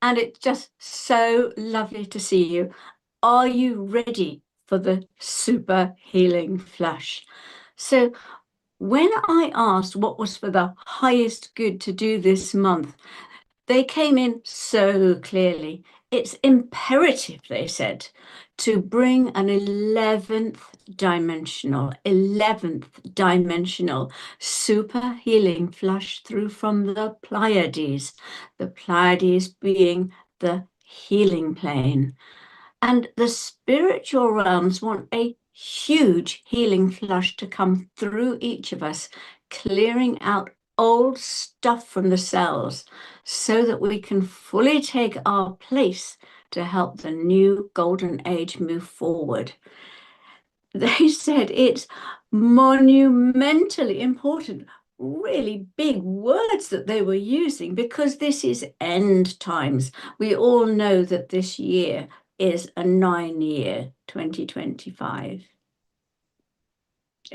and it's just so lovely to see you. Are you ready for the super healing flush? So, when I asked what was for the highest good to do this month, they came in so clearly. It's imperative, they said, to bring an 11th dimensional super healing flush through from the Pleiades, the Pleiades being the healing plane. And the spiritual realms want a huge healing flush to come through each of us, clearing out old stuff from the cells so that we can fully take our place to help the new golden age move forward. They said it's monumentally important, really big words that they were using, because this is end times. We all know that this year is a 9-year 2025.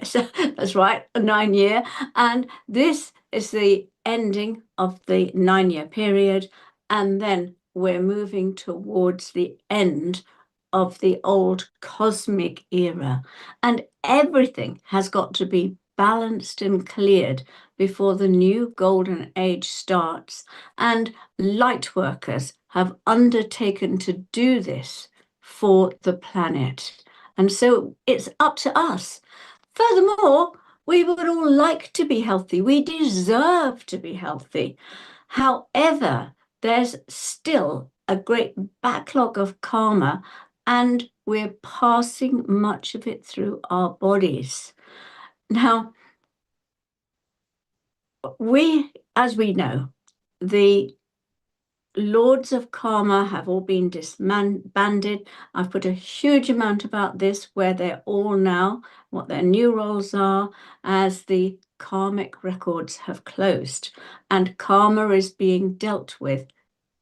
So that's right, a 9-year. And this is the ending of the 9-year period. And then we're moving towards the end of the old cosmic era. And everything has got to be balanced and cleared before the new golden age starts. And Lightworkers have undertaken to do this for the planet. And so it's up to us. Furthermore, we would all like to be healthy. We deserve to be healthy. However, there's still a great backlog of karma, and we're passing much of it through our bodies. Now, as we know, the lords of karma have all been disbanded. I've put a huge amount about this, where they're all now, what their new roles are, as the karmic records have closed, and karma is being dealt with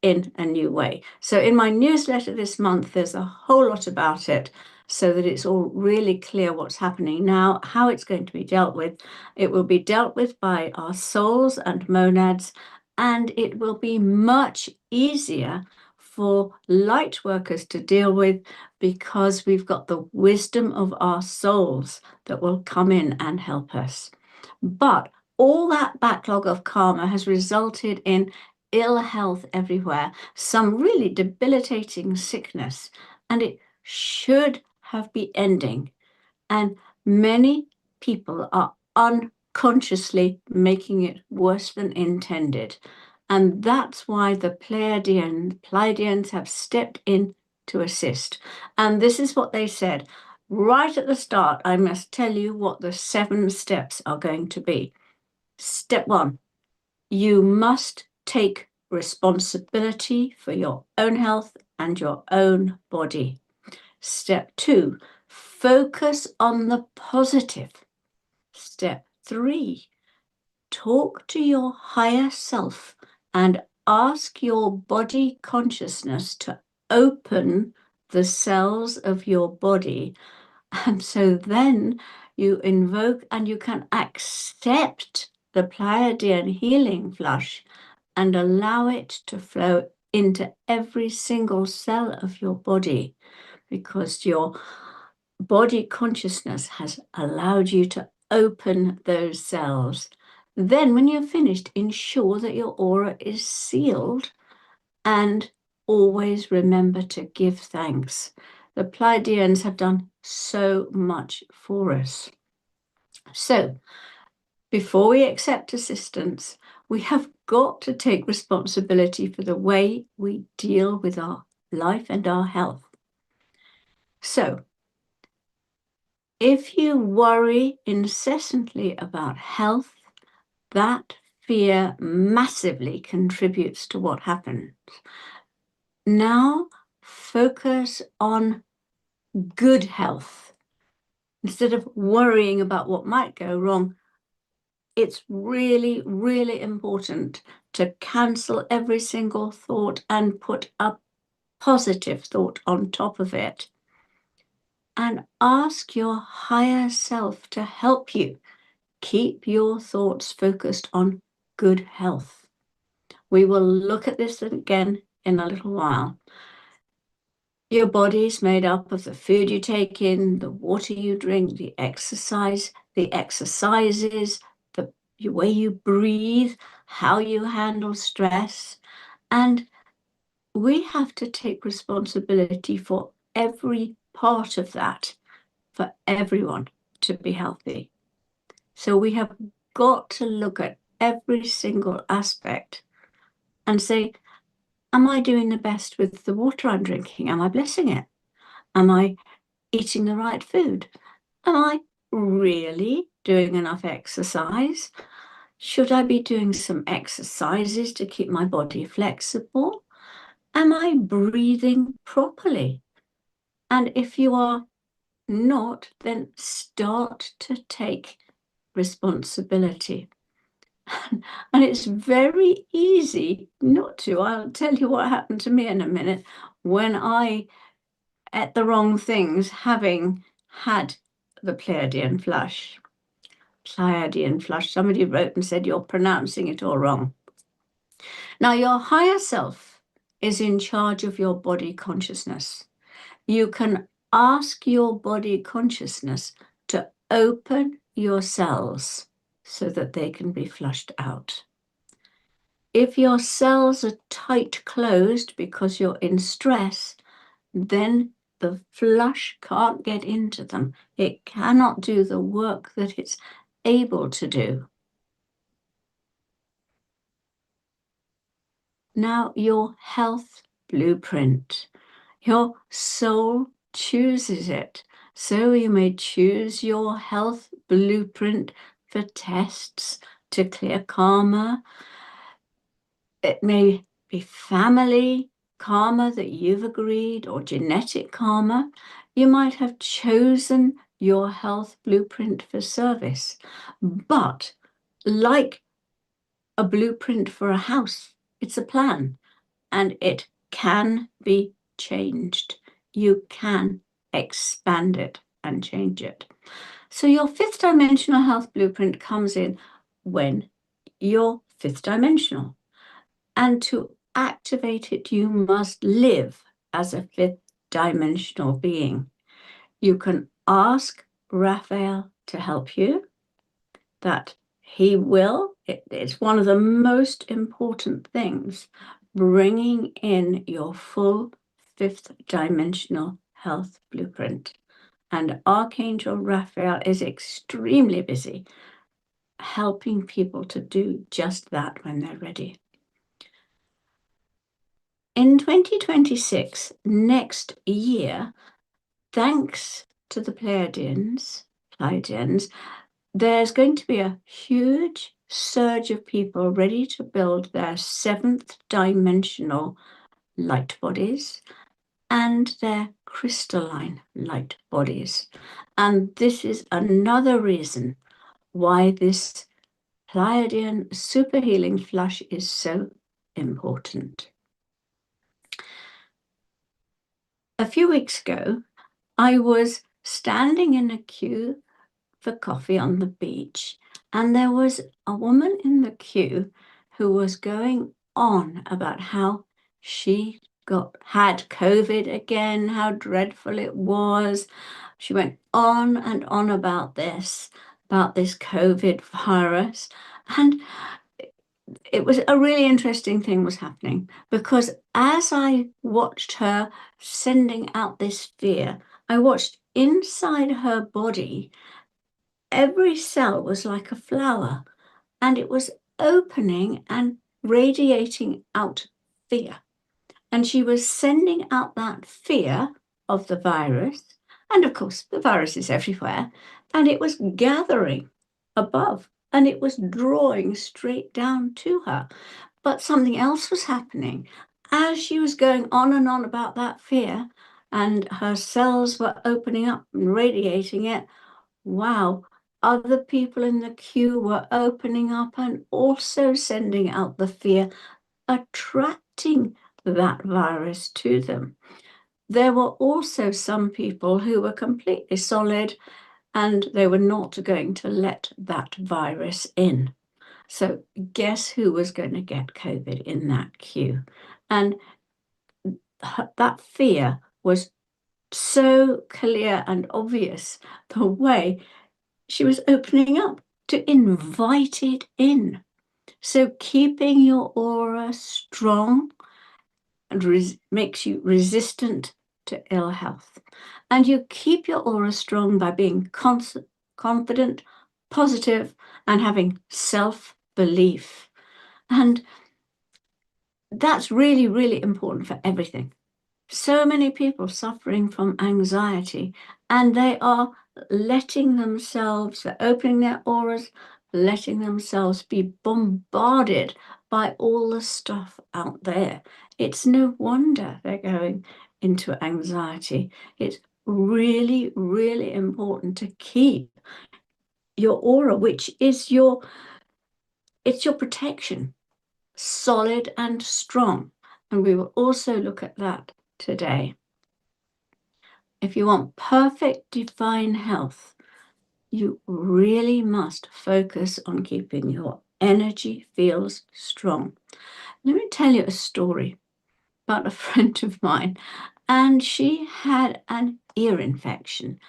in a new way. So in my newsletter this month, there's a whole lot about it, so that it's all really clear what's happening now, how it's going to be dealt with. It will be dealt with by our souls and monads, and it will be much easier for light workers to deal with, because we've got the wisdom of our souls that will come in and help us. But all that backlog of karma has resulted in ill health everywhere, some really debilitating sickness, and it should have been ending. And many people are unconsciously making it worse than intended. And that's why the Pleiadians have stepped in to assist. And this is what they said. Right at the start, I must tell you what the 7 steps are going to be. Step 1, you must take responsibility for your own health and your own body. Step 2, focus on the positive. Step 3, talk to your higher self and ask your body consciousness to open the cells of your body. And so then you invoke and you can accept the Pleiadian healing flush and allow it to flow into every single cell of your body, because your body consciousness has allowed you to open those cells. Then when you're finished, ensure that your aura is sealed, and always remember to give thanks. The Pleiadians have done so much for us. So before we accept assistance, we have got to take responsibility for the way we deal with our life and our health. So if you worry incessantly about health, that fear massively contributes to what happens. Now focus on good health. Instead of worrying about what might go wrong, it's really, really important to cancel every single thought and put a positive thought on top of it. And ask your higher self to help you keep your thoughts focused on good health. We will look at this again in a little while. Your body is made up of the food you take in, the water you drink, the exercises, the way you breathe, how you handle stress. And we have to take responsibility for every part of that, for everyone to be healthy. So we have got to look at every single aspect and say, am I doing the best with the water I'm drinking? Am I blessing it? Am I eating the right food? Am I really doing enough exercise? Should I be doing some exercises to keep my body flexible? Am I breathing properly? And if you are not, then start to take responsibility. And it's very easy not to. I'll tell you what happened to me in a minute when I ate the wrong things, having had the Pleiadian flush. Pleiadian flush. Somebody wrote and said, you're pronouncing it all wrong. Now, your higher self is in charge of your body consciousness. You can ask your body consciousness to open your cells so that they can be flushed out. If your cells are tight closed because you're in stress, then the flush can't get into them. It cannot do the work that it's able to do. Now, your health blueprint, your soul chooses it. So you may choose your health blueprint for tests to clear karma. It may be family karma that you've agreed or genetic karma. You might have chosen your health blueprint for service. But like a blueprint for a house, it's a plan and it can be changed. You can expand it and change it. So your fifth dimensional health blueprint comes in when you're fifth dimensional. And to activate it, you must live as a fifth dimensional being. You can ask Raphael to help you, that he will. It's one of the most important things, bringing in your full fifth dimensional health blueprint. And Archangel Raphael is extremely busy helping people to do just that when they're ready. In 2026, next year, thanks to the Pleiadians, there's going to be a huge surge of people ready to build their seventh dimensional light bodies and their crystalline light bodies. And this is another reason why this Pleiadian super healing flush is so important. A few weeks ago, I was standing in a queue for coffee on the beach, and there was a woman in the queue who was going on about how she had COVID again, how dreadful it was. She went on and on about this COVID virus. And it was a really interesting thing was happening, because as I watched her sending out this fear, I watched inside her body, every cell was like a flower, and it was opening and radiating out fear. And she was sending out that fear of the virus. And of course, the virus is everywhere. And it was gathering above and it was drawing straight down to her. But something else was happening. As she was going on and on about that fear, and her cells were opening up and radiating it, wow, other people in the queue were opening up and also sending out the fear, attracting that virus to them. There were also some people who were completely solid and they were not going to let that virus in. So guess who was going to get COVID in that queue? And that fear was so clear and obvious, the way she was opening up to invite it in. So keeping your aura strong and makes you resistant to ill health. And you keep your aura strong by being confident, positive, and having self-belief. And that's really, really important for everything. So many people suffering from anxiety, and they are letting themselves, they're opening their auras, letting themselves be bombarded by all the stuff out there. It's no wonder they're going into anxiety. It's really, really important to keep your aura, which is it's your protection, solid and strong. And we will also look at that today. If you want perfect divine health, you really must focus on keeping your energy fields strong. Let me tell you a story about a friend of mine, and she had an ear infection.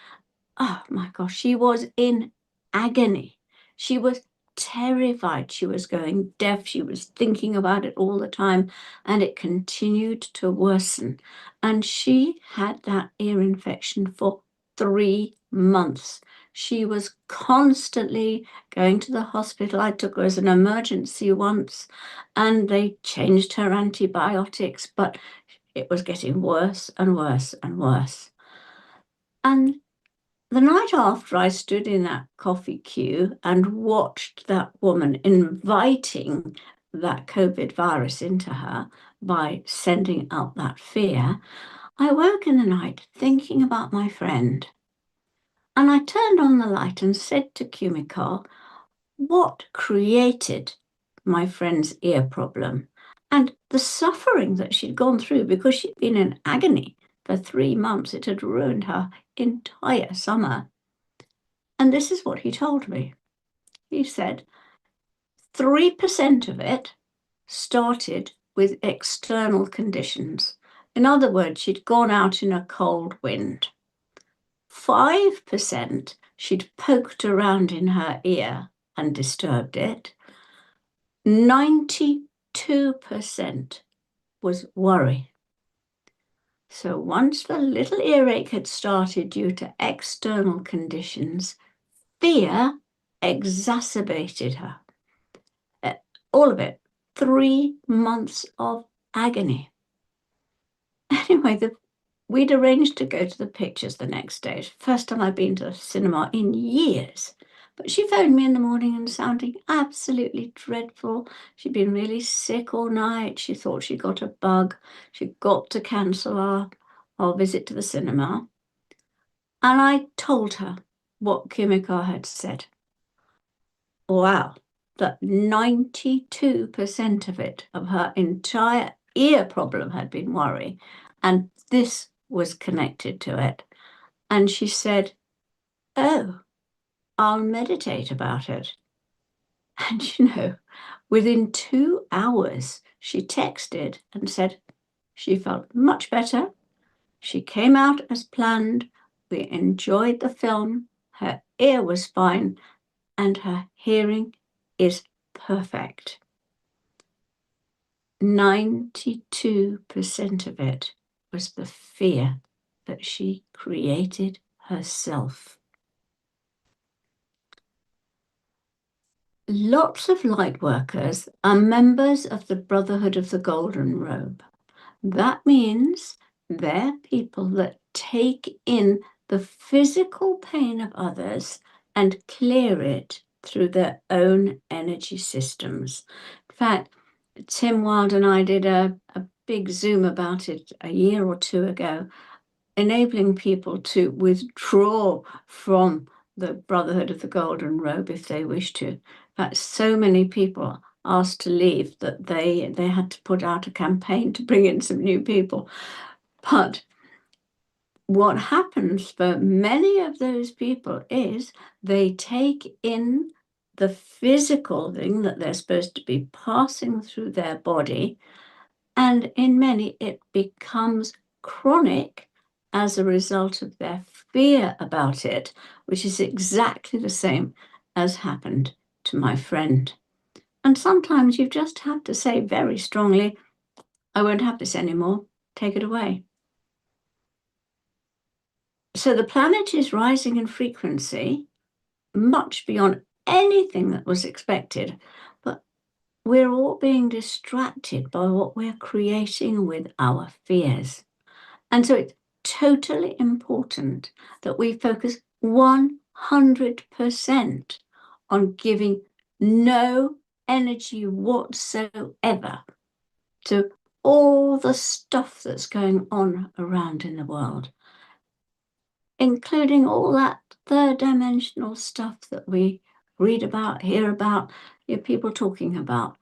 Oh my gosh, she was in agony. She was terrified she was going deaf. She was thinking about it all the time, and it continued to worsen. And she had that ear infection for 3 months. She was constantly going to the hospital. I took her as an emergency once, and they changed her antibiotics, but it was getting worse and worse and worse. And the night after, I stood in that coffee queue and watched that woman inviting that COVID virus into her by sending out that fear. I woke in the night thinking about my friend, and I turned on the light and said to Kumiko, what created my friend's ear problem and the suffering that she'd gone through, because she'd been in agony for 3 months. It had ruined her entire summer. And this is what he told me. He said 3% of it started with external conditions. In other words, she'd gone out in a cold wind. 5% she'd poked around in her ear and disturbed it. 92% was worry. So once the little earache had started due to external conditions, fear exacerbated her. All of it. 3 months of agony. Anyway, we'd arranged to go to the pictures the next day. First time I'd been to the cinema in years. But she phoned me in the morning and sounding absolutely dreadful. She'd been really sick all night. She thought she'd got a bug. She'd got to cancel our visit to the cinema. And I told her what Kimiko had said. Wow, that 92% of it, of her entire ear problem, had been worry. And this was connected to it. And she said, oh, I'll meditate about it. And within 2 hours, she texted and said she felt much better. She came out as planned. We enjoyed the film. Her ear was fine, and her hearing is perfect. 92% of it was the fear that she created herself. Lots of light workers are members of the Brotherhood of the Golden Robe. That means they're people that take in the physical pain of others and clear it through their own energy systems. In fact, Tim Wilde and I did a big Zoom about it a year or 2 ago, enabling people to withdraw from the Brotherhood of the Golden Robe if they wish to. In fact, so many people asked to leave that they had to put out a campaign to bring in some new people. But what happens for many of those people is they take in the physical thing that they're supposed to be passing through their body, And in many, it becomes chronic as a result of their fear about it, which is exactly the same as happened to my friend. And sometimes you just have to say very strongly, I won't have this anymore. Take it away. So the planet is rising in frequency much beyond anything that was expected. But we're all being distracted by what we're creating with our fears. And so it's totally important that we focus 100% on giving no energy whatsoever to all the stuff that's going on around in the world, including all that third dimensional stuff that we read about, hear about, hear people talking about.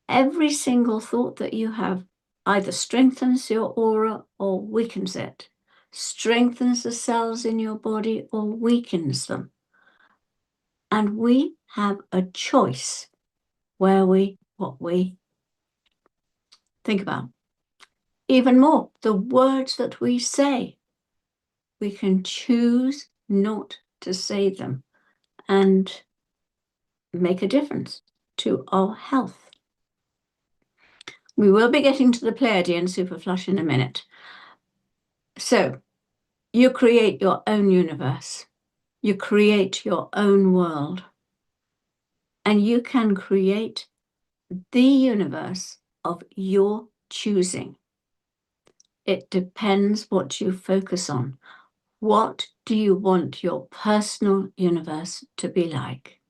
Every single thought that you have either strengthens your aura or weakens it, strengthens the cells in your body or weakens them. And we have a choice what we think about. Even more, the words that we say, we can choose not to say them and make a difference to our health. We will be getting to the Pleiadian superflush in a minute. So you create your own universe. You create your own world. And you can create the universe of your choosing. It depends what you focus on. What do you want your personal universe to be like?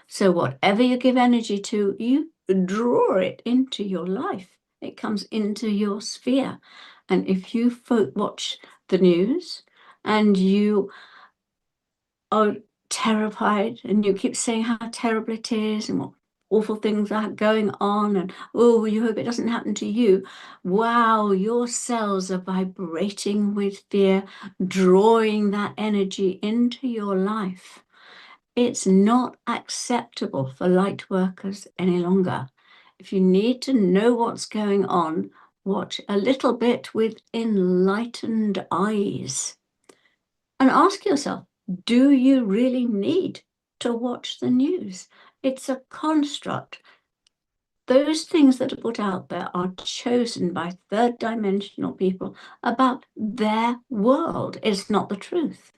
So whatever you give energy to, you draw it into your life. It comes into your sphere. And if you watch the news and you are terrified and you keep saying how terrible it is and what awful things are going on and, oh, you hope it doesn't happen to you. Wow, your cells are vibrating with fear, drawing that energy into your life. It's not acceptable for light workers any longer. If you need to know what's going on, watch a little bit with enlightened eyes. And ask yourself, do you really need to watch the news? It's a construct. Those things that are put out there are chosen by third dimensional people about their world. It's not the truth.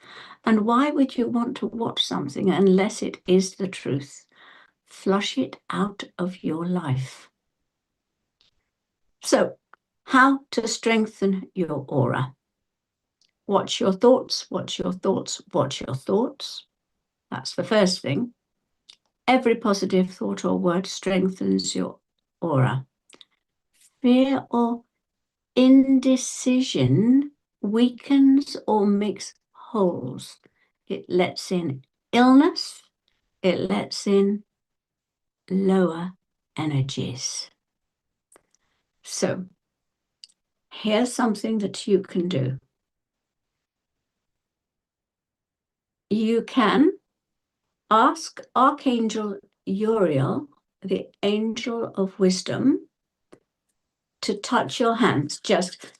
And why would you want to watch something unless it is the truth? Flush it out of your life. So, how to strengthen your aura? Watch your thoughts, watch your thoughts, watch your thoughts. That's the first thing. Every positive thought or word strengthens your aura. Fear or indecision weakens or makes holes. It lets in illness. It lets in lower energies. So here's something that you can do. You can ask Archangel Uriel, the angel of wisdom, to touch your hands. Just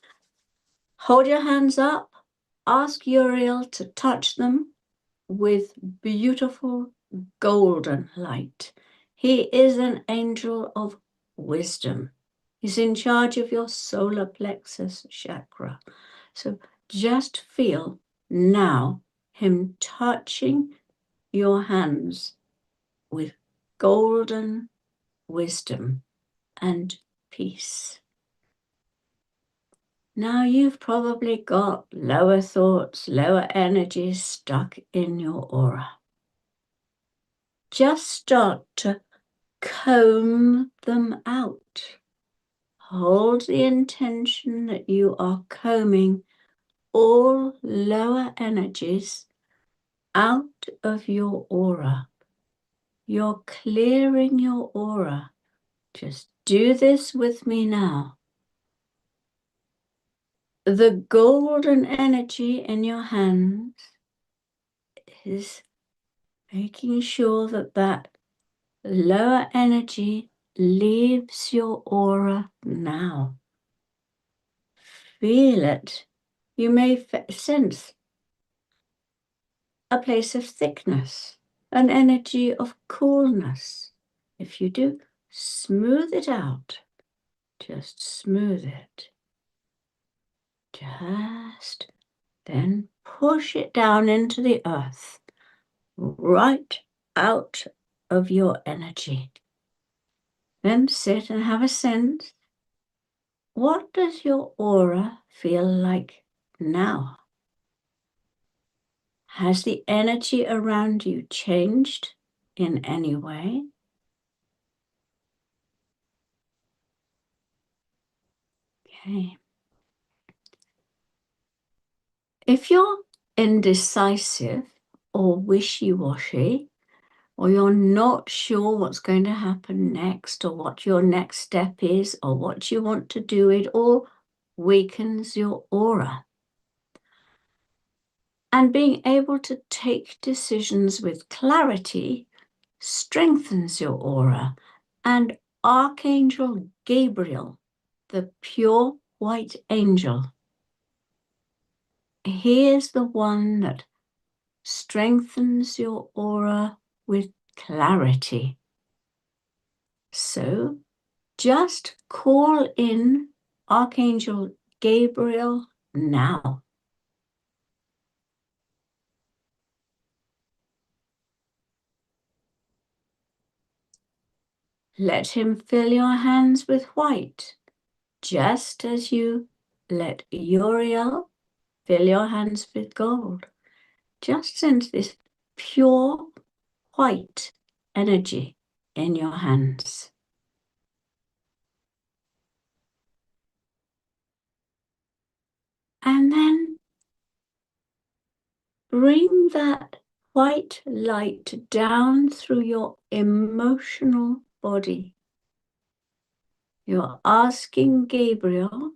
hold your hands up, ask Uriel to touch them with beautiful golden light. He is an angel of wisdom. He's in charge of your solar plexus chakra. So just feel now him touching your hands with golden wisdom and peace. Now you've probably got lower thoughts, lower energies stuck in your aura. Just start to comb them out. Hold the intention that you are combing all lower energies out of your aura. You're clearing your aura. Just do this with me now. The golden energy in your hands is making sure that that lower energy leaves your aura now. Feel it. You may sense a place of thickness, an energy of coolness. If you do, smooth it out. Just smooth it. Just then push it down into the earth, right out of your energy. Then sit and have a sense. What does your aura feel like now? Has the energy around you changed in any way? Okay. If you're indecisive or wishy-washy, or you're not sure what's going to happen next, or what your next step is, or what you want to do, it all weakens your aura. And being able to take decisions with clarity strengthens your aura. And Archangel Gabriel, the pure white angel, he is the one that strengthens your aura with clarity. So just call in Archangel Gabriel now. Let him fill your hands with white, just as you let Uriel fill your hands with gold. Just sense this pure white energy in your hands. And then bring that white light down through your emotional body. You're asking Gabriel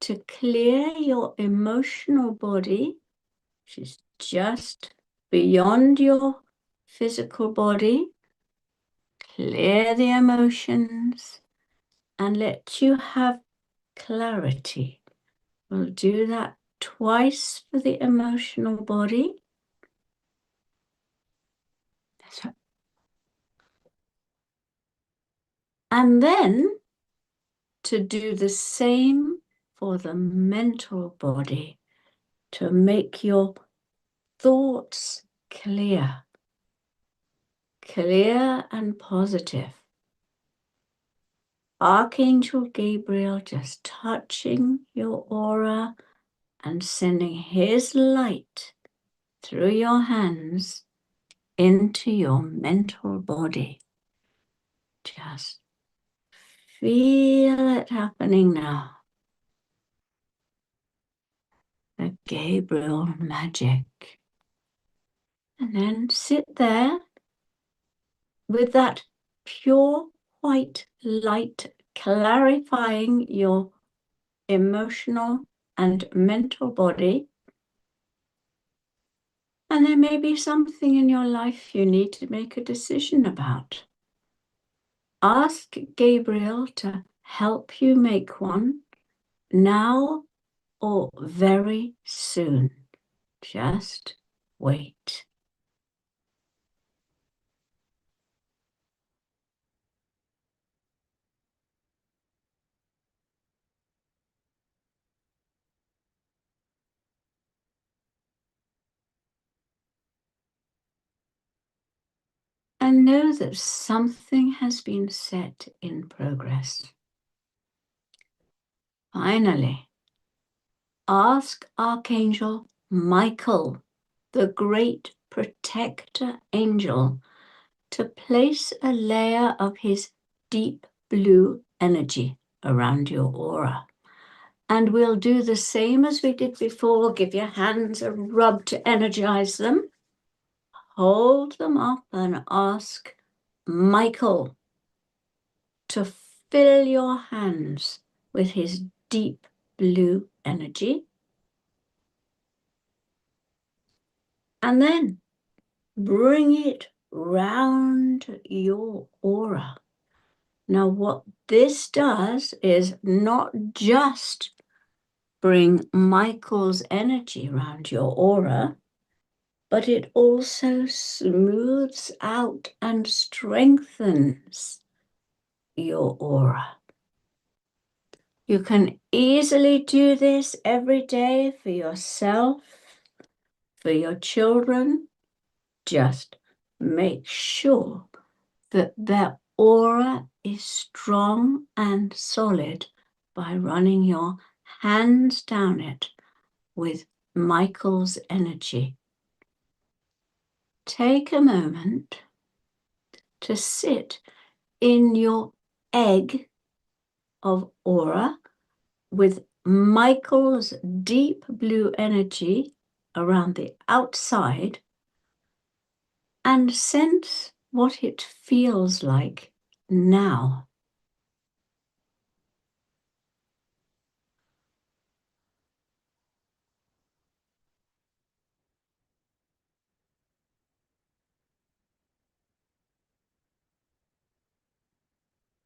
to clear your emotional body, which is just beyond your physical body. Clear the emotions and let you have clarity. We'll do that twice for the emotional body. And then to do the same for the mental body, to make your thoughts clear and positive. Archangel Gabriel just touching your aura and sending his light through your hands into your mental body. Just feel it happening now. The Gabriel magic. And then sit there with that pure white light clarifying your emotional and mental body. And there may be something in your life you need to make a decision about. Ask Gabriel to help you make one now or very soon. Just wait. And know that something has been set in progress. Finally, ask Archangel Michael, the great protector angel, to place a layer of his deep blue energy around your aura. And we'll do the same as we did before. Give your hands a rub to energize them. Hold them up and ask Michael to fill your hands with his deep blue energy. And then bring it round your aura. Now, what this does is not just bring Michael's energy around your aura, but it also smooths out and strengthens your aura. You can easily do this every day for yourself, for your children. Just make sure that their aura is strong and solid by running your hands down it with Michael's energy. Take a moment to sit in your egg of aura with Michael's deep blue energy around the outside and sense what it feels like now.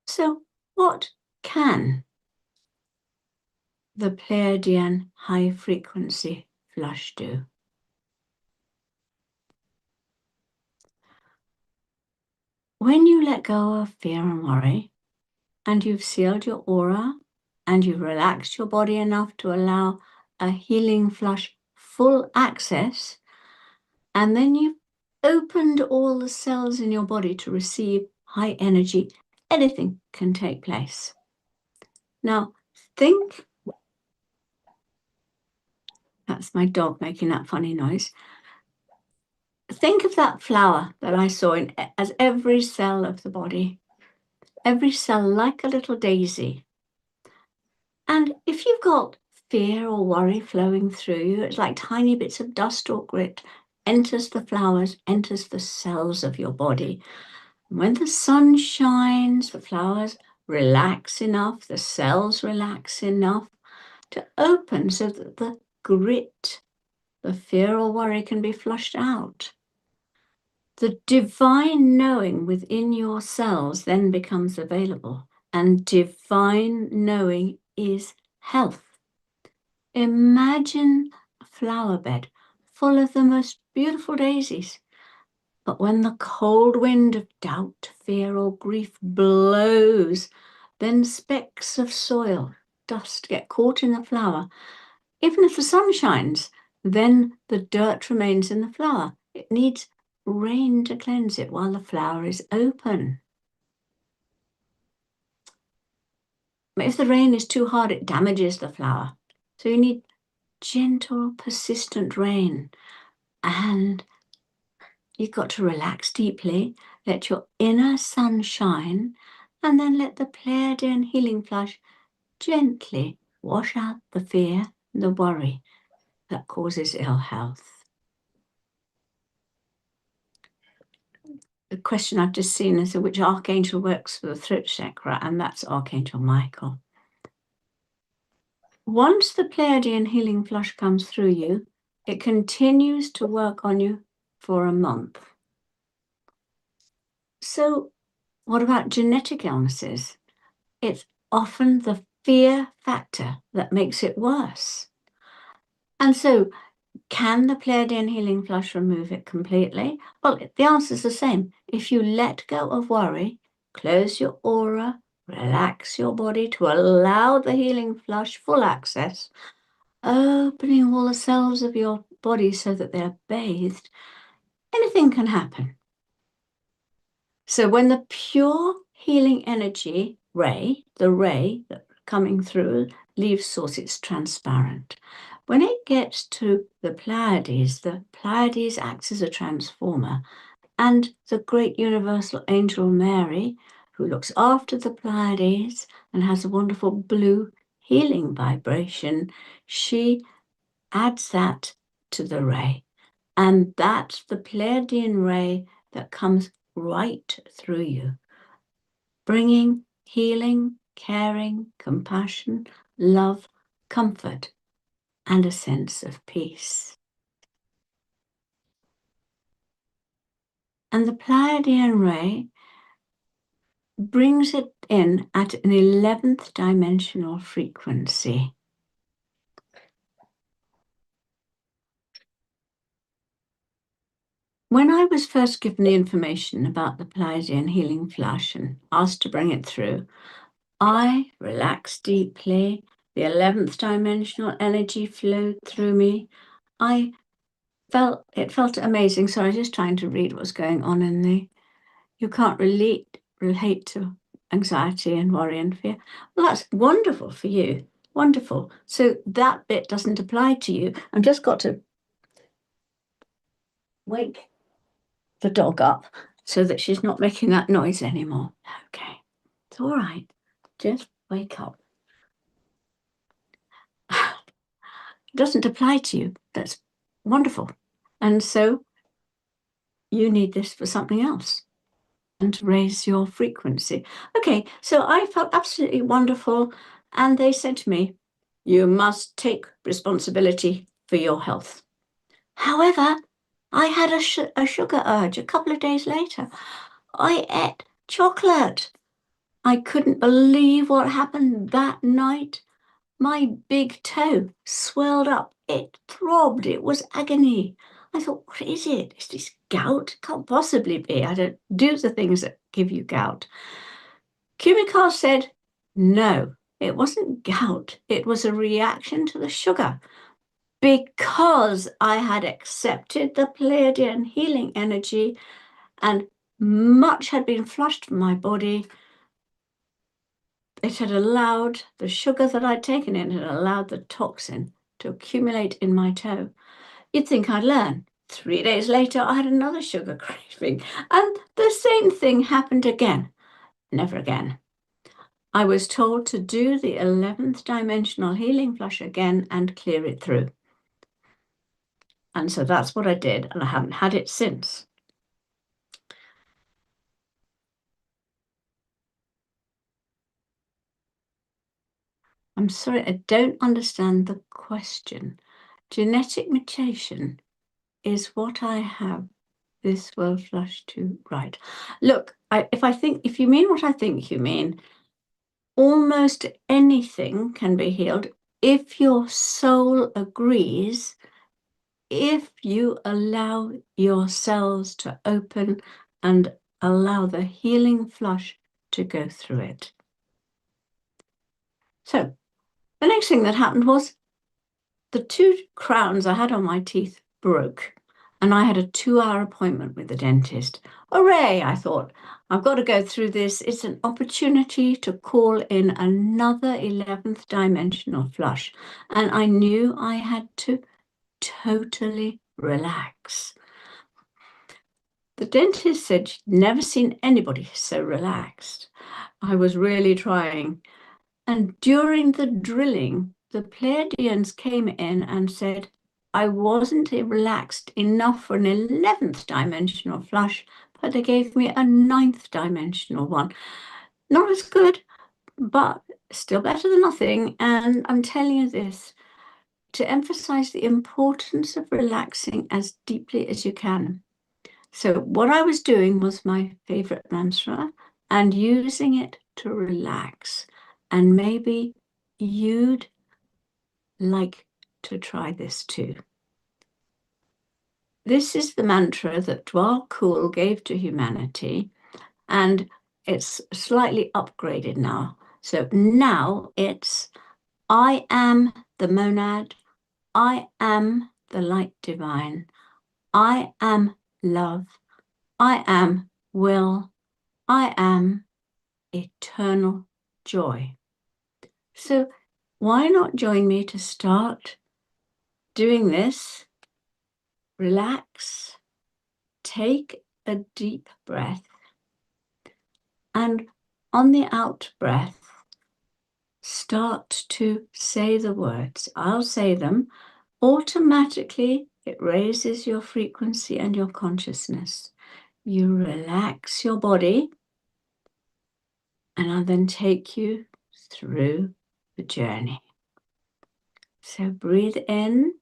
So, what can the Pleiadian high frequency flush do? When you let go of fear and worry, and you've sealed your aura, and you've relaxed your body enough to allow a healing flush full access, and then you've opened all the cells in your body to receive high energy, anything can take place. Now, think, that's my dog making that funny noise. Think of that flower that I saw in as every cell of the body, every cell like a little daisy. And if you've got fear or worry flowing through you, it's like tiny bits of dust or grit enters the flowers, enters the cells of your body. When the sun shines, the flowers relax enough, the cells relax enough to open so that the grit, the fear or worry can be flushed out. The divine knowing within your cells then becomes available, and divine knowing is health. Imagine a flower bed full of the most beautiful daisies. But when the cold wind of doubt, fear, or grief blows, then specks of soil, dust get caught in the flower. Even if the sun shines, then the dirt remains in the flower. It needs rain to cleanse it while the flower is open. But if the rain is too hard, it damages the flower. So you need gentle, persistent rain. And you've got to relax deeply, let your inner sun shine, and then let the Pleiadian healing flush gently wash out the fear and the worry that causes ill health. The question I've just seen is which archangel works for the throat chakra, and that's Archangel Michael. Once the Pleiadian healing flush comes through you, it continues to work on you for a month. So, what about genetic illnesses? It's often the fear factor that makes it worse. And so, can the Pleiadian healing flush remove it completely? Well, the answer is the same. If you let go of worry, close your aura, relax your body to allow the healing flush full access, opening all the cells of your body so that they're bathed, anything can happen. So when the pure healing energy ray, the ray that coming through leaves source, it's transparent. When it gets to the Pleiades acts as a transformer, and the great universal angel Mary, who looks after the Pleiades and has a wonderful blue healing vibration, she adds that to the ray. And that's the Pleiadian ray that comes right through you, bringing healing, caring, compassion, love, comfort, and a sense of peace. And the Pleiadian ray brings it in at an 11th dimensional frequency. When I was first given the information about the Pleiadian healing flash and asked to bring it through, I relaxed deeply. The 11th dimensional energy flowed through me. It felt amazing. So I was just trying to read what's going on in the. You can't relate to anxiety and worry and fear. Well, that's wonderful for you. Wonderful. So that bit doesn't apply to you. I've just got to wake the dog up so that she's not making that noise anymore. Okay, it's all right. Just wake up. It doesn't apply to you. That's wonderful. And so you need this for something else and to raise your frequency. Okay, so I felt absolutely wonderful. And they said to me, you must take responsibility for your health. However, I had a sugar urge a couple of days later. I ate chocolate. I couldn't believe what happened that night. My big toe swelled up. It throbbed. It was agony. I thought, what is it? Is this gout? Can't possibly be. I don't do the things that give you gout. Kumiko said, no, it wasn't gout. It was a reaction to the sugar. Because I had accepted the Pleiadian healing energy and much had been flushed from my body, it had allowed the sugar that I'd taken in, had allowed the toxin to accumulate in my toe. You'd think I'd learn. 3 days later, I had another sugar craving, and the same thing happened again. Never again. I was told to do the 11th dimensional healing flush again and clear it through. And so that's what I did, and I haven't had it since. I'm sorry, I don't understand the question. Genetic mutation is what I have this will flush to right. Look, if you mean what I think you mean, almost anything can be healed if your soul agrees, if you allow your cells to open and allow the healing flush to go through it. So the next thing that happened was the 2 crowns I had on my teeth broke, and I had a 2-hour appointment with the dentist. Hooray, I thought, I've got to go through this. It's an opportunity to call in another 11th dimensional flush. And I knew I had to totally relax. The dentist said she'd never seen anybody so relaxed. I was really trying. And during the drilling, the Pleiadians came in and said, I wasn't relaxed enough for an 11th dimensional flush, but they gave me a 9th dimensional one. Not as good, but still better than nothing. And I'm telling you this to emphasize the importance of relaxing as deeply as you can. So what I was doing was my favorite mantra and using it to relax. And maybe you'd like to try this too. This is the mantra that Dwal Kul gave to humanity, and it's slightly upgraded now. So now it's, I am the monad, I am the light divine, I am love, I am will, I am eternal joy. So why not join me to start doing this? Relax, take a deep breath, and on the out breath, start to say the words. I'll say them. Automatically, it raises your frequency and your consciousness. You relax your body, and I'll then take you through the journey. So breathe in.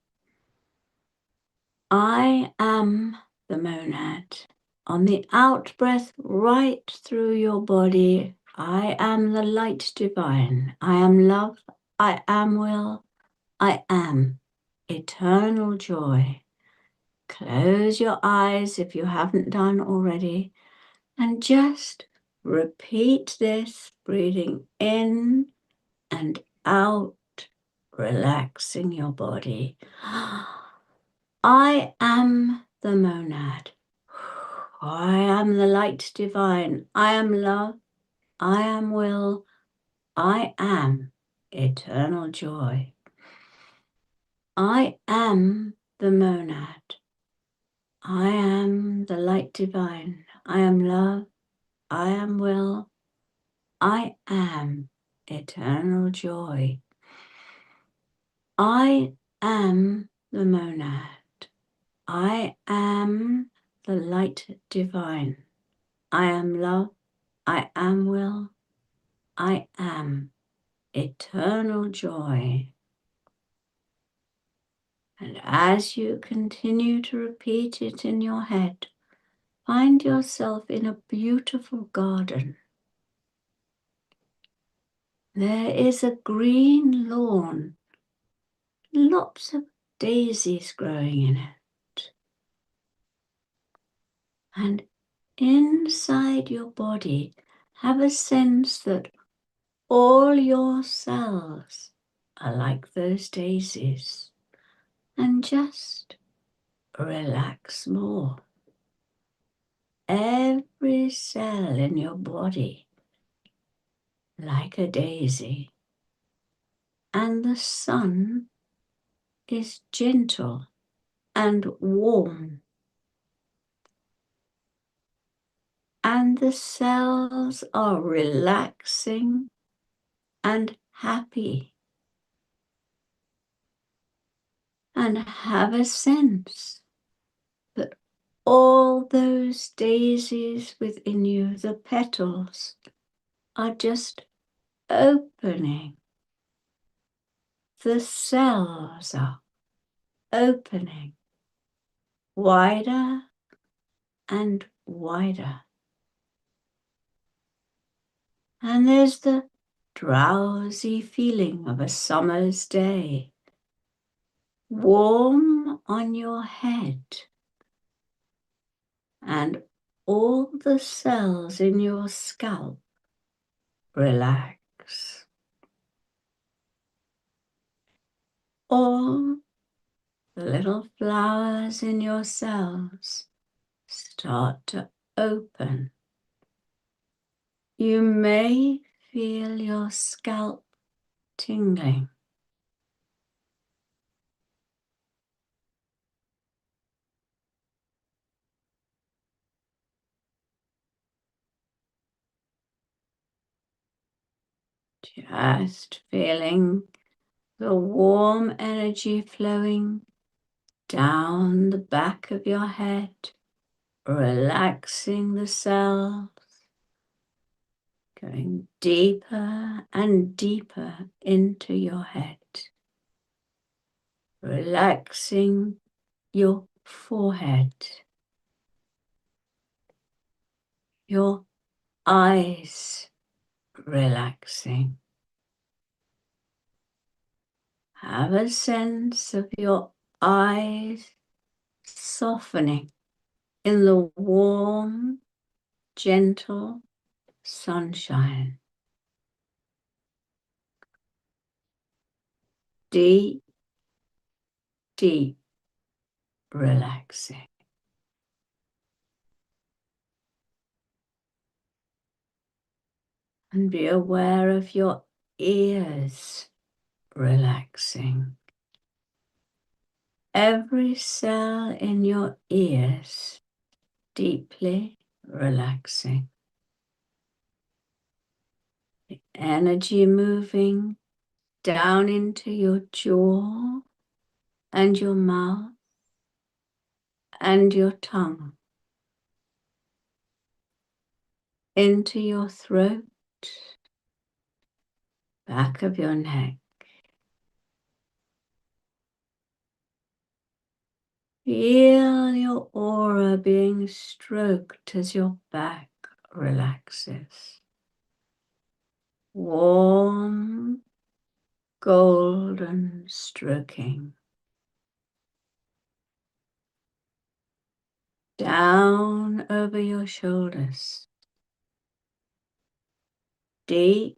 I am the monad. On the out breath, right through your body, I am the light divine. I am love. I am will. I am eternal joy. Close your eyes if you haven't done already, and just repeat this, breathing in and out, relaxing your body. I am the monad. I am the light divine. I am love. I am will. I am eternal joy. I am the monad. I am the light divine. I am love. I am will. I am eternal joy. I am the monad. I am the light divine. I am love. I am will. I am eternal joy. And as you continue to repeat it in your head, find yourself in a beautiful garden. There is a green lawn, lots of daisies growing in it. And inside your body, have a sense that all your cells are like those daisies. And just relax more. Every cell in your body like a daisy. And the sun is gentle and warm. And the cells are relaxing and happy. And have a sense that all those daisies within you, the petals, are just opening. The cells are opening wider and wider. And there's the drowsy feeling of a summer's day, warm on your head, and all the cells in your scalp relax. All the little flowers in your cells start to open. You may feel your scalp tingling. Just feeling the warm energy flowing down the back of your head, relaxing the cells, going deeper and deeper into your head, relaxing your forehead, your eyes relaxing. Have a sense of your eyes softening in the warm, gentle sunshine. Deep, deep relaxing. And be aware of your ears relaxing. Every cell in your ears deeply relaxing. The energy moving down into your jaw and your mouth and your tongue, into your throat, back of your neck. Feel your your aura being stroked as your back relaxes. Warm, golden stroking. Down over your shoulders. Deep,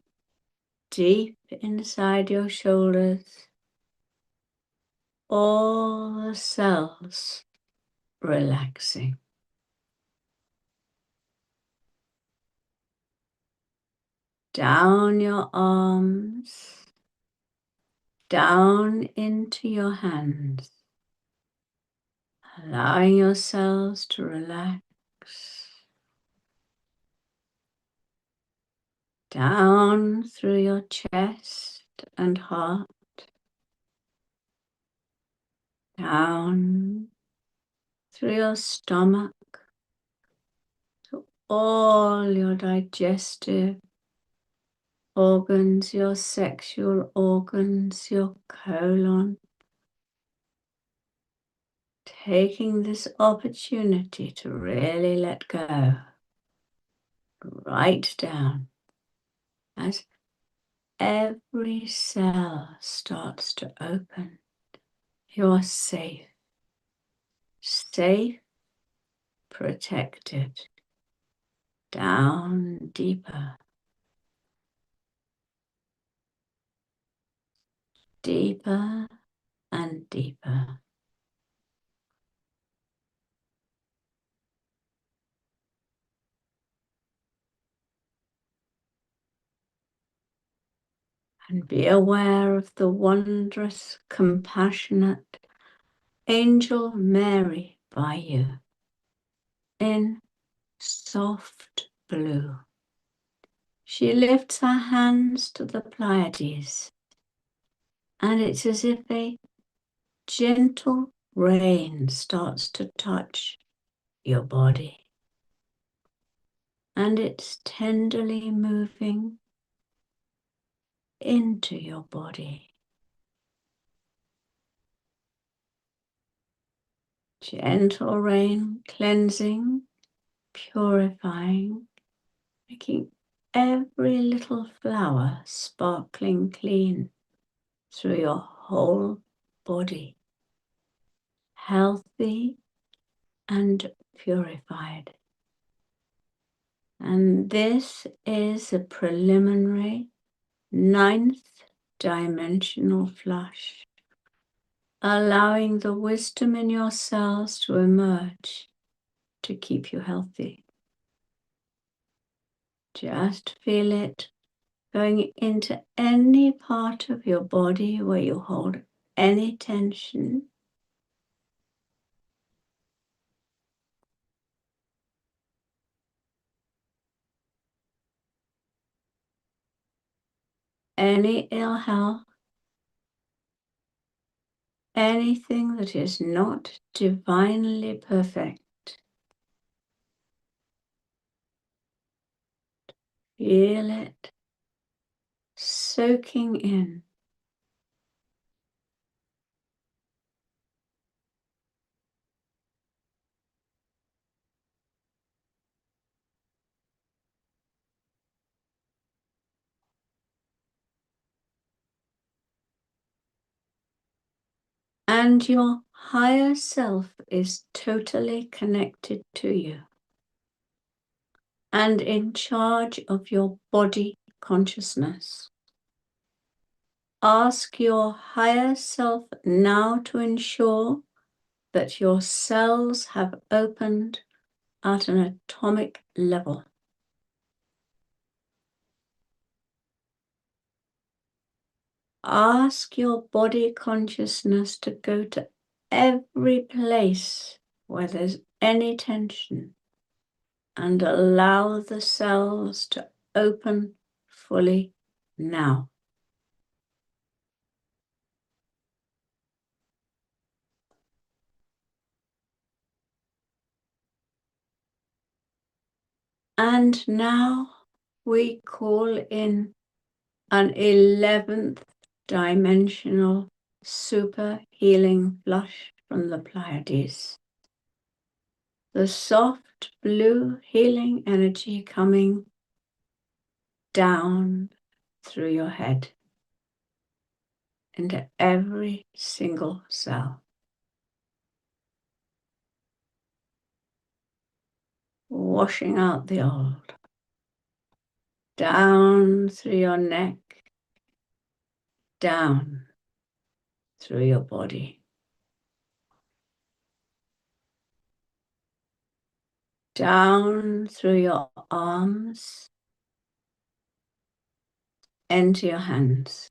deep inside your shoulders. All the cells relaxing. Down your arms, down into your hands, allowing yourselves to relax. Down through your chest and heart, down through your stomach, to all your digestive organs, your sexual organs, your colon. Taking this opportunity to really let go, right down, as every cell starts to open. You're safe, safe, protected, down deeper, deeper and deeper. And be aware of the wondrous, compassionate Angel Mary by you in soft blue. She lifts her hands to the Pleiades, and it's as if a gentle rain starts to touch your body, and it's tenderly moving into your body. Gentle rain, cleansing, purifying, making every little flower sparkling clean through your whole body, healthy and purified. And this is a preliminary 9th dimensional flush, allowing the wisdom in your cells to emerge to keep you healthy. Just feel it going into any part of your body where you hold any tension. Any ill health, anything that is not divinely perfect. Feel it soaking in. And your higher self is totally connected to you and in charge of your body consciousness. Ask your higher self now to ensure that your cells have opened at an atomic level. Ask your body consciousness to go to every place where there's any tension and allow the cells to open fully now. And now we call in an 11th dimensional super healing flush from the Pleiades. the soft blue healing energy coming down through your head into every single cell, washing out the old, down through your neck, down through your body, down through your arms, into your hands,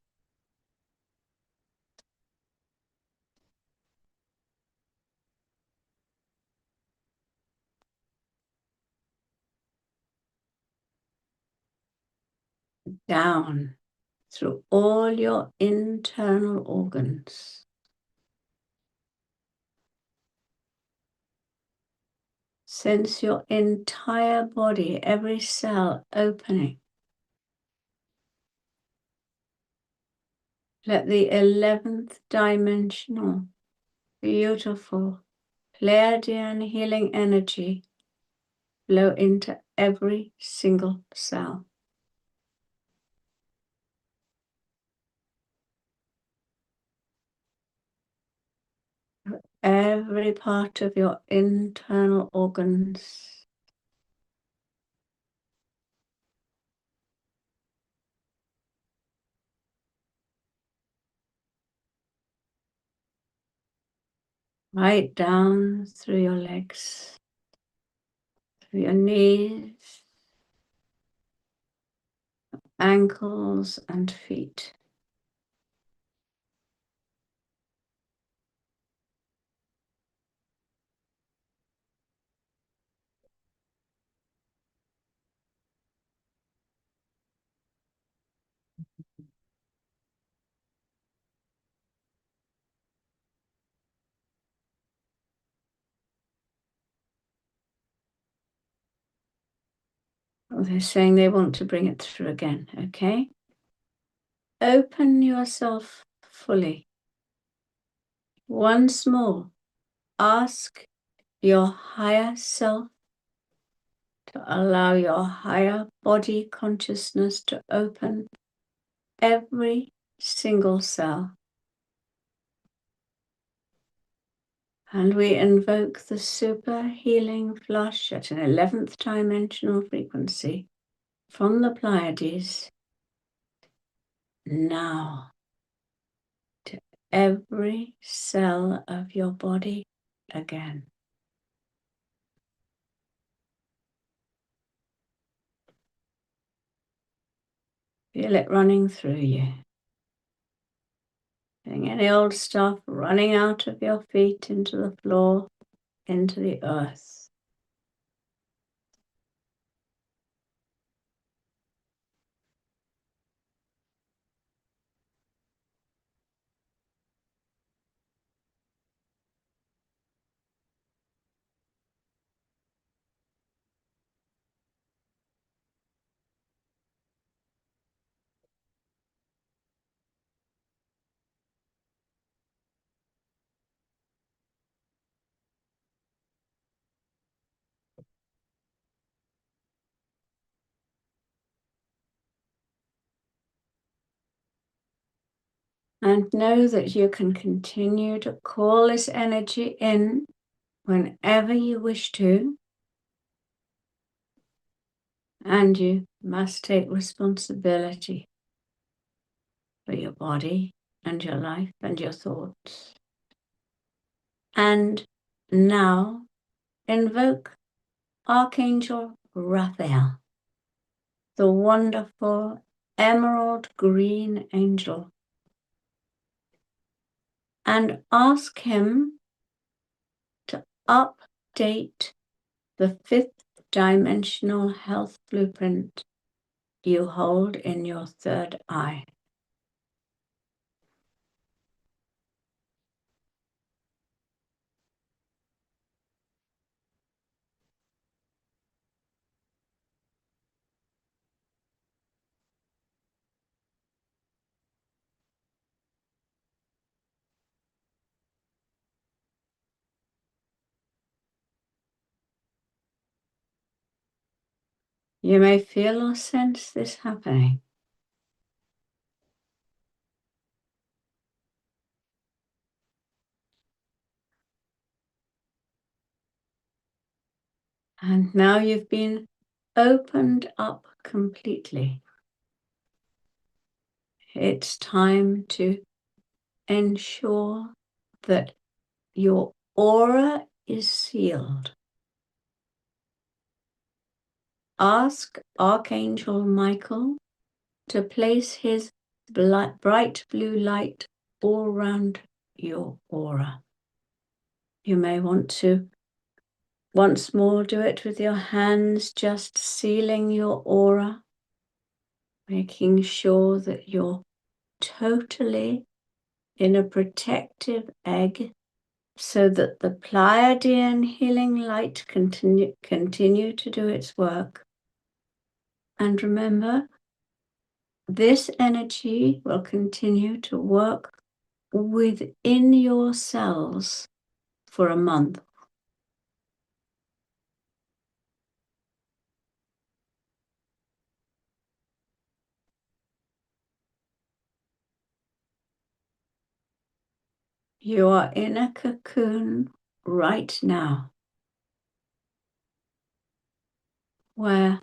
down through all your internal organs. Sense your entire body, every cell opening. Let the 11th dimensional, beautiful Pleiadian healing energy flow into every single cell. Every part of your internal organs. Right down through your legs, through your knees, ankles and feet. Well, they're saying they want to bring it through again, okay? Open yourself fully. Once more, ask your higher self to allow your higher body consciousness to open every single cell. And we invoke the super healing flush at an 11th dimensional frequency from the Pleiades now to every cell of your body again. Feel it running through you. Feeling any old stuff running out of your feet into the floor, into the earth. And know that you can continue to call this energy in whenever you wish to. And you must take responsibility for your body and your life and your thoughts. And now invoke Archangel Raphael, the wonderful emerald green angel, and ask him to update the 5th dimensional health blueprint you hold in your third eye. You may feel or sense this happening. And now you've been opened up completely. It's time to ensure that your aura is sealed. Ask Archangel Michael to place his bright blue light all around your aura. You may want to once more do it with your hands, just sealing your aura, making sure that you're totally in a protective egg so that the Pleiadian healing light continue to do its work. And remember, this energy will continue to work within your cells for a month. You are in a cocoon right now where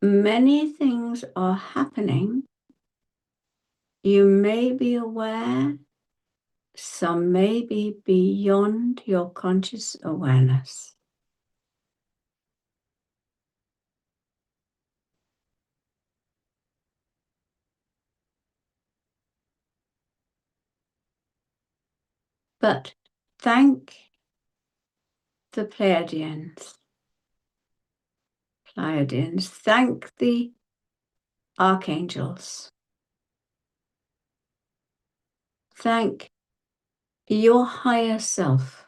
many things are happening. You may be aware, some may be beyond your conscious awareness. But thank the Pleiadians, thank the archangels, thank your higher self.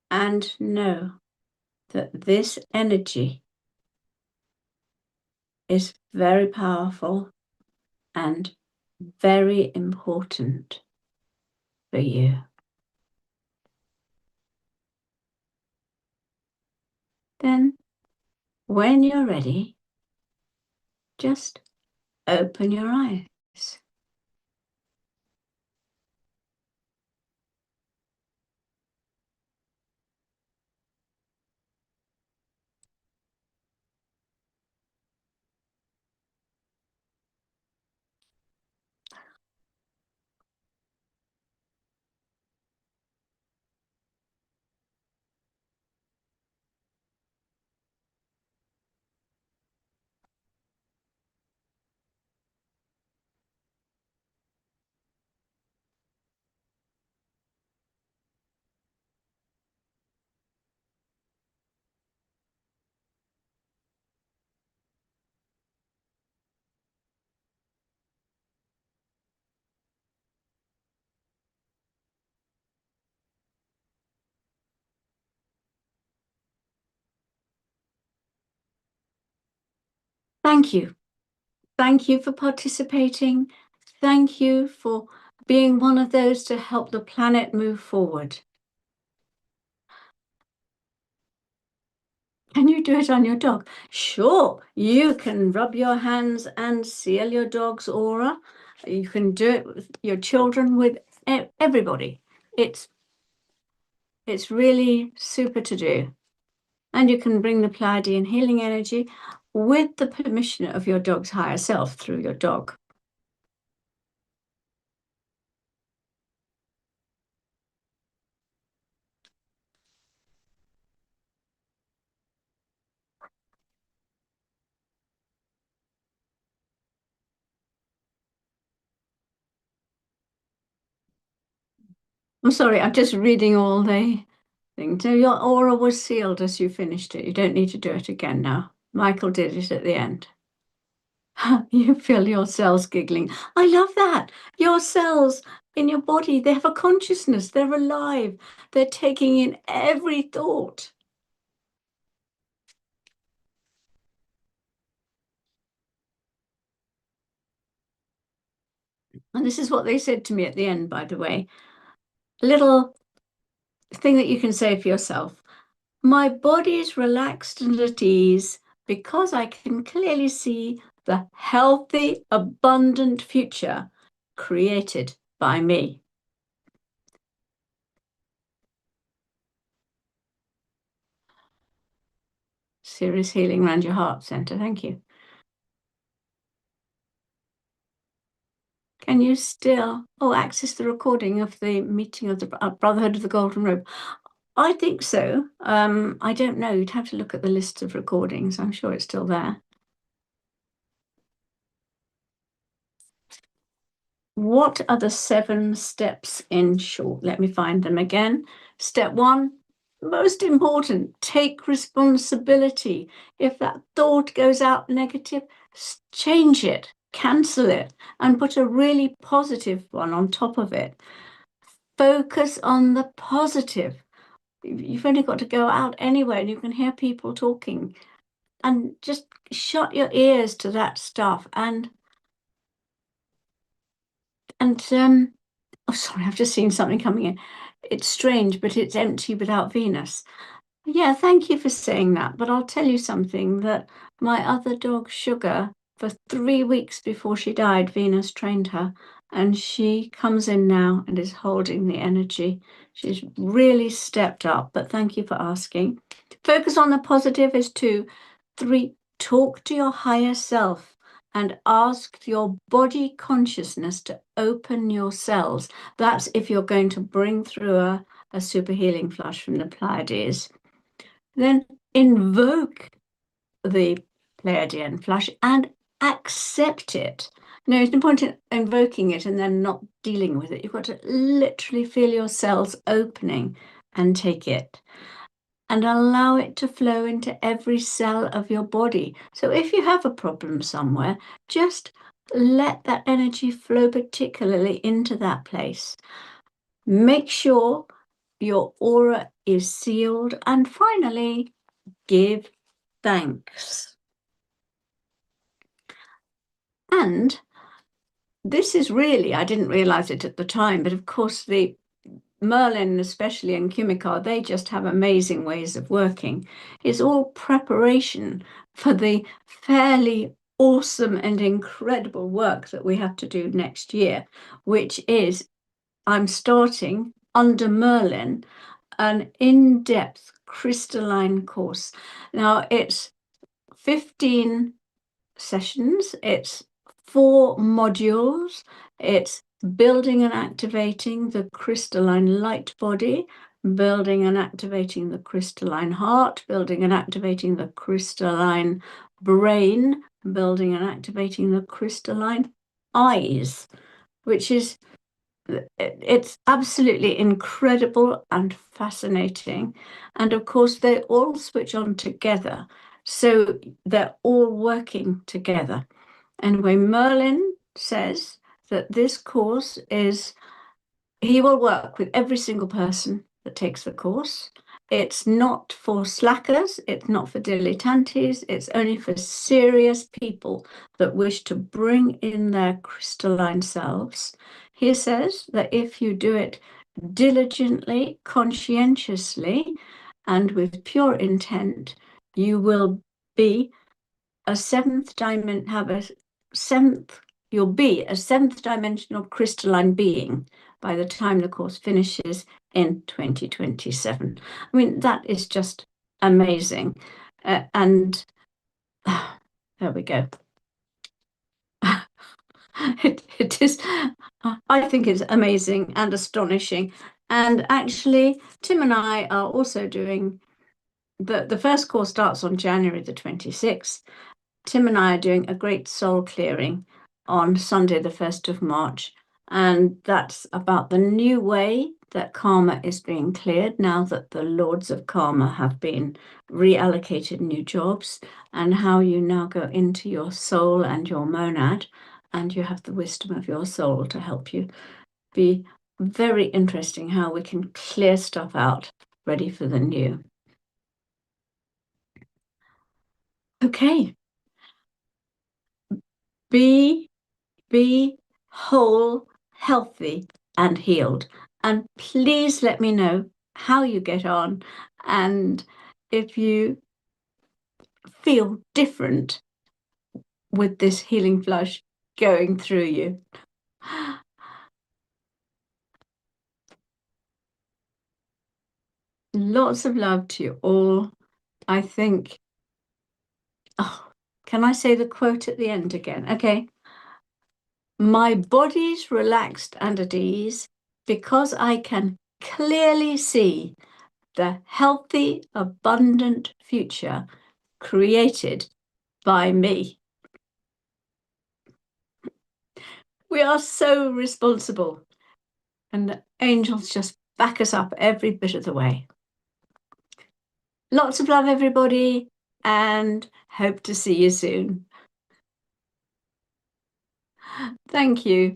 And know that this energy is very powerful and very important for you. Then, when you're ready, just open your eyes. Thank you. Thank you for participating. Thank you for being one of those to help the planet move forward. Can you do it on your dog? Sure, you can rub your hands and seal your dog's aura. You can do it with your children, with everybody. It's really super to do. And you can bring the Pleiadian healing energy with the permission of your dog's higher self through your dog. I'm sorry, I'm just reading all the things. So your aura was sealed as you finished it. You don't need to do it again now. Michael did it at the end. You feel your cells giggling. I love that. Your cells in your body, they have a consciousness. They're alive. They're taking in every thought. And this is what they said to me at the end, by the way. A little thing that you can say for yourself. My body is relaxed and at ease because I can clearly see the healthy, abundant future created by me. Serious healing around your heart center. Thank you. Can you still access the recording of the meeting of the Brotherhood of the Golden Robe? I think so. I don't know. You'd have to look at the list of recordings. I'm sure it's still there. What are the 7 steps in short? Let me find them again. Step 1, most important, take responsibility. If that thought goes out negative, change it, cancel it, and put a really positive one on top of it. Focus on the positive. You've only got to go out anywhere and you can hear people talking, and just shut your ears to that stuff. And oh, sorry, I've just seen something coming in. It's strange, but it's empty without Venus. Yeah, thank you for saying that. But I'll tell you something, that my other dog, Sugar, for 3 weeks before she died, Venus trained her, and she comes in now and is holding the energy. She's really stepped up, but thank you for asking. Focus on the positive is 2. 3, talk to your higher self and ask your body consciousness to open your cells. That's if you're going to bring through a super healing flush from the Pleiades. Then invoke the Pleiadian flush and accept it. No, there's no point in invoking it and then not dealing with it. You've got to literally feel your cells opening and take it and allow it to flow into every cell of your body. So if you have a problem somewhere, just let that energy flow particularly into that place. Make sure your aura is sealed. And finally, give thanks. And this is really, I didn't realize it at the time, but of course the Merlin, especially, and Kumiko, they just have amazing ways of working. It's all preparation for the fairly awesome and incredible work that we have to do next year, which is, I'm starting under Merlin, an in-depth crystalline course. Now, it's 15 sessions, it's 4 modules, it's building and activating the crystalline light body, building and activating the crystalline heart, building and activating the crystalline brain, building and activating the crystalline eyes, which is, it's absolutely incredible and fascinating. And of course, they all switch on together. So they're all working together. Anyway, Merlin says that this course is, he will work with every single person that takes the course. It's not for slackers, it's not for dilettantes, it's only for serious people that wish to bring in their crystalline selves. He says that if you do it diligently, conscientiously, and with pure intent, you will be a seventh dimension, you'll be a 7th dimensional crystalline being by the time the course finishes in 2027. I mean, that is just amazing. And there we go. It is, I think it's amazing and astonishing. And actually, Tim and I are also doing, the first course starts on January the 26th. Tim and I are doing a great soul clearing on Sunday, the 1st of March. And that's about the new way that karma is being cleared now that the lords of karma have been reallocated new jobs, and how you now go into your soul and your monad, and you have the wisdom of your soul to help you. Be very interesting how we can clear stuff out, ready for the new. Okay. Be whole, healthy, and healed. And please let me know how you get on and if you feel different with this healing flush going through you. Lots of love to you all. I think, can I say the quote at the end again? Okay. My body's relaxed and at ease because I can clearly see the healthy, abundant future created by me. We are so responsible, and the angels just back us up every bit of the way. Lots of love, everybody, and hope to see you soon. Thank you.